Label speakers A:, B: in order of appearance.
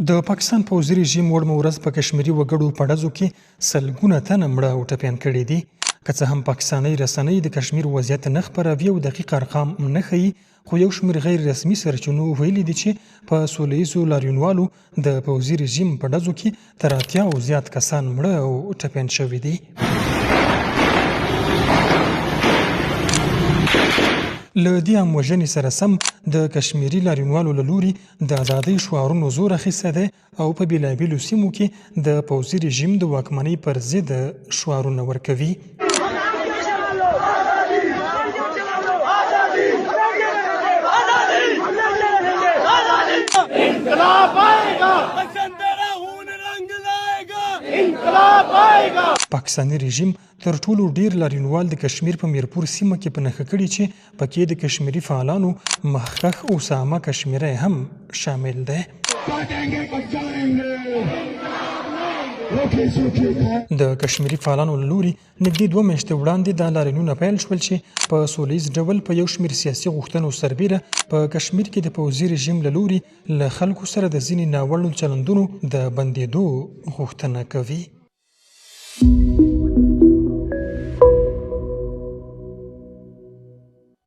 A: د پاکستان پوځي رژیم وړمه ورځ په کشمیري وګړو په ډزو کې سلګونه تنه مړه او ټپیان کړي دي. که څه هم پاکستاني رسنۍ د کشمیر وضعیت نه خپروي او دقیق ارقام نه ښیي، خو یو شمېر غیر رسمي سرچینو ویلي دي چې په سوله ییزو لاریونوالو د پوځي رژیم په ډزو کې تر 80 زیات کسان مړه او ټپیان شوي دي. له دې اموژنې سره سم د کشمیري لاریونوالو له لوري د ازادۍ شعارونو زور اخیستی دی او په بېلابېلو سیمو کې د پوځي رژیم د واکمنۍ پر ضد شعارونه ورکوي. پاکستاني رژیم تر ټولو ډیر لاریونوال د کشمیر په میرپور سیمه کې په نښه کړي چې پکې د کشمیري فعالانو مخکښ اسامه کشمیری هم شامل دی. د کشمیري فعالانو له لوري نږدې 2 میاشتې وړاندې دا لاریونونه پیل شول چې په سوله ییز ډول په یو شمېر سیاسي غوښتنو سربیره په کشمیر کې د پوځي رژیم له لوري له خلکو سره د ځینې ناوړو چلندونو د بندېدو غوښتنه کوي.